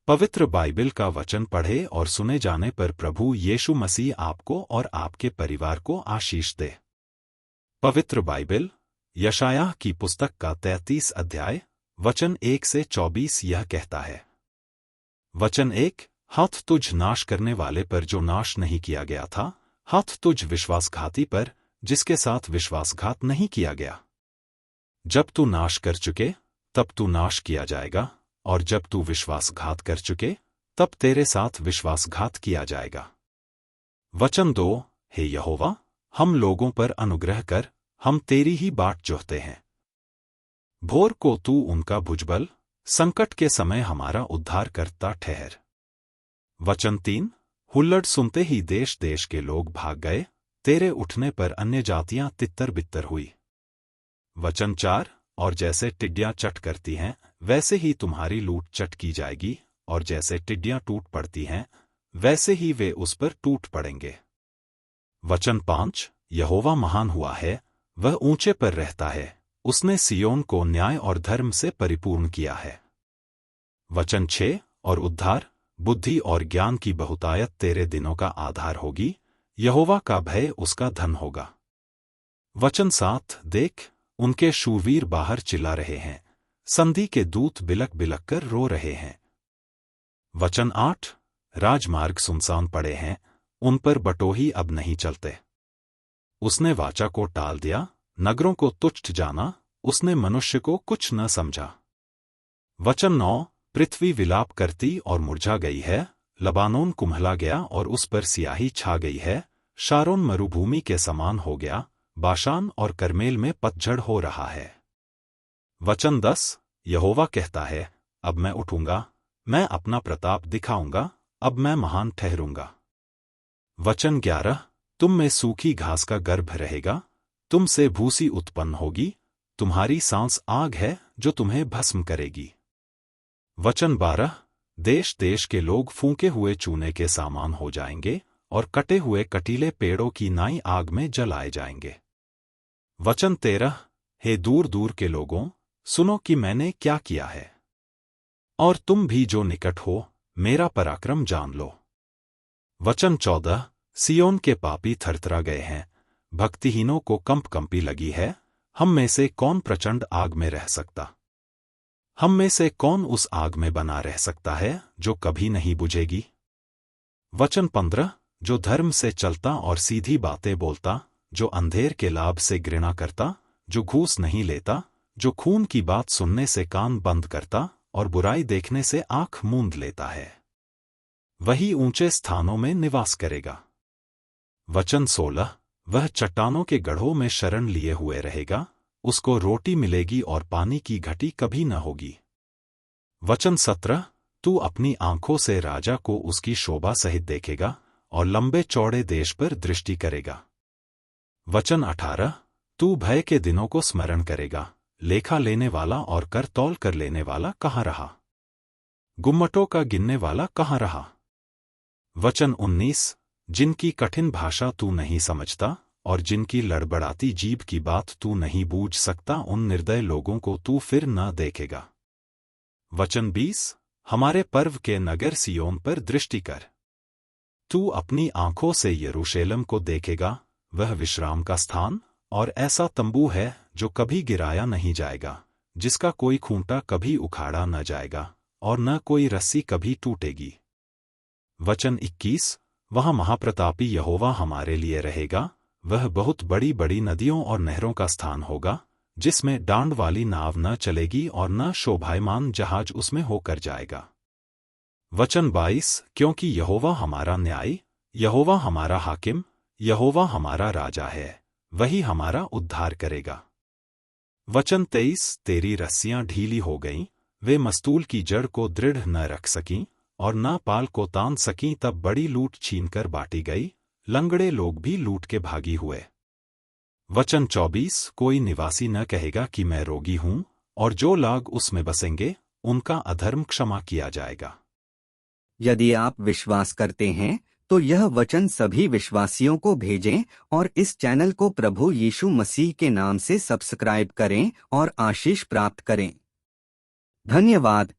पवित्र बाइबल का वचन पढ़े और सुने जाने पर प्रभु यीशु मसीह आपको और आपके परिवार को आशीष दे। पवित्र बाइबल यशायाह की पुस्तक का 33 अध्याय वचन 1 से 24 यह कहता है। वचन 1, हाथ तुझ नाश करने वाले पर जो नाश नहीं किया गया था, हाथ तुझ विश्वासघाती पर जिसके साथ विश्वासघात नहीं किया गया। जब तू नाश कर चुके तब तू नाश किया जाएगा, और जब तू विश्वासघात कर चुके तब तेरे साथ विश्वासघात किया जाएगा। वचन 2, हे यहोवा, हम लोगों पर अनुग्रह कर, हम तेरी ही बाट जोहते हैं। भोर को तू उनका भुजबल, संकट के समय हमारा उद्धार करता ठहर। वचन 3, हुल्लड़ सुनते ही देश देश के लोग भाग गए, तेरे उठने पर अन्य जातियां तितर बित्तर हुई। वचन 4, और जैसे टिड्डियां चट करती हैं वैसे ही तुम्हारी लूट चट की जाएगी, और जैसे टिड्डियां टूट पड़ती हैं वैसे ही वे उस पर टूट पड़ेंगे। वचन 5, यहोवा महान हुआ है, वह ऊंचे पर रहता है, उसने सियोन को न्याय और धर्म से परिपूर्ण किया है। वचन 6, और उद्धार, बुद्धि और ज्ञान की बहुतायत तेरे दिनों का आधार होगी, यहोवा का भय उसका धन होगा। वचन 7, देख, उनके शूरवीर बाहर चिल्ला रहे हैं, संधि के दूत बिलक बिलक कर रो रहे हैं। वचन 8, राजमार्ग सुनसान पड़े हैं, उन पर बटोही अब नहीं चलते। उसने वाचा को टाल दिया, नगरों को तुच्छ जाना, उसने मनुष्य को कुछ न समझा। वचन 9, पृथ्वी विलाप करती और मुरझा गई है, लबानोन कुम्हला गया और उस पर सियाही छा गई है, शारोन मरुभूमि के समान हो गया, बाशान और करमेल में पतझड़ हो रहा है। वचन 10, यहोवा कहता है, अब मैं उठूंगा, मैं अपना प्रताप दिखाऊंगा, अब मैं महान ठहरूंगा। वचन 11, तुम में सूखी घास का गर्भ रहेगा, तुम से भूसी उत्पन्न होगी, तुम्हारी सांस आग है जो तुम्हें भस्म करेगी। वचन 12, देश देश के लोग फूंके हुए चूने के सामान हो जाएंगे, और कटे हुए कटीले पेड़ों की नाई आग में जलाए जाएंगे। वचन 13, हे दूर दूर के लोगों, सुनो कि मैंने क्या किया है, और तुम भी जो निकट हो मेरा पराक्रम जान लो। वचन 14, सियोन के पापी थरथरा गए हैं, भक्तिहीनों को कंपकंपी लगी है, हम में से कौन प्रचंड आग में रह सकता? हम में से कौन उस आग में बना रह सकता है जो कभी नहीं बुझेगी? वचन 15, जो धर्म से चलता और सीधी बातें बोलता, जो अंधेर के लाभ से घृणा करता, जो घूस नहीं लेता, जो खून की बात सुनने से कान बंद करता और बुराई देखने से आंख मूंद लेता है, वही ऊंचे स्थानों में निवास करेगा। वचन 16, वह चट्टानों के गढ़ों में शरण लिए हुए रहेगा, उसको रोटी मिलेगी और पानी की घटी कभी न होगी। वचन 17, तू अपनी आंखों से राजा को उसकी शोभा सहित देखेगा और लंबे चौड़े देश पर दृष्टि करेगा। वचन 18, तू भय के दिनों को स्मरण करेगा, लेखा लेने वाला और कर तौल कर लेने वाला कहाँ रहा? गुम्मटों का गिनने वाला कहाँ रहा? वचन 19, जिनकी कठिन भाषा तू नहीं समझता और जिनकी लड़बड़ाती जीभ की बात तू नहीं बूझ सकता, उन निर्दय लोगों को तू फिर न देखेगा। वचन 20, हमारे पर्व के नगर सियोन पर दृष्टि कर, तू अपनी आंखों से यरूशलेम को देखेगा, वह विश्राम का स्थान और ऐसा तंबू है जो कभी गिराया नहीं जाएगा, जिसका कोई खूंटा कभी उखाड़ा न जाएगा और न कोई रस्सी कभी टूटेगी। वचन 21, वहाँ महाप्रतापी यहोवा हमारे लिए रहेगा, वह बहुत बड़ी बड़ी नदियों और नहरों का स्थान होगा, जिसमें डांड वाली नाव न चलेगी और न शोभायमान जहाज उसमें होकर जाएगा। वचन 22, क्योंकि यहोवा हमारा न्याय, यहोवा हमारा हाकिम, यहोवा हमारा राजा है, वही हमारा उद्धार करेगा। वचन 23, तेरी रस्सियां ढीली हो गईं, वे मस्तूल की जड़ को दृढ़ न रख सकीं और न पाल को तान सकीं, तब बड़ी लूट छीनकर बांटी गई, लंगड़े लोग भी लूट के भागी हुए। वचन 24, कोई निवासी न कहेगा कि मैं रोगी हूं, और जो लोग उसमें बसेंगे उनका अधर्म क्षमा किया जाएगा। यदि आप विश्वास करते हैं तो यह वचन सभी विश्वासियों को भेजें और इस चैनल को प्रभु यीशु मसीह के नाम से सब्सक्राइब करें और आशीष प्राप्त करें। धन्यवाद।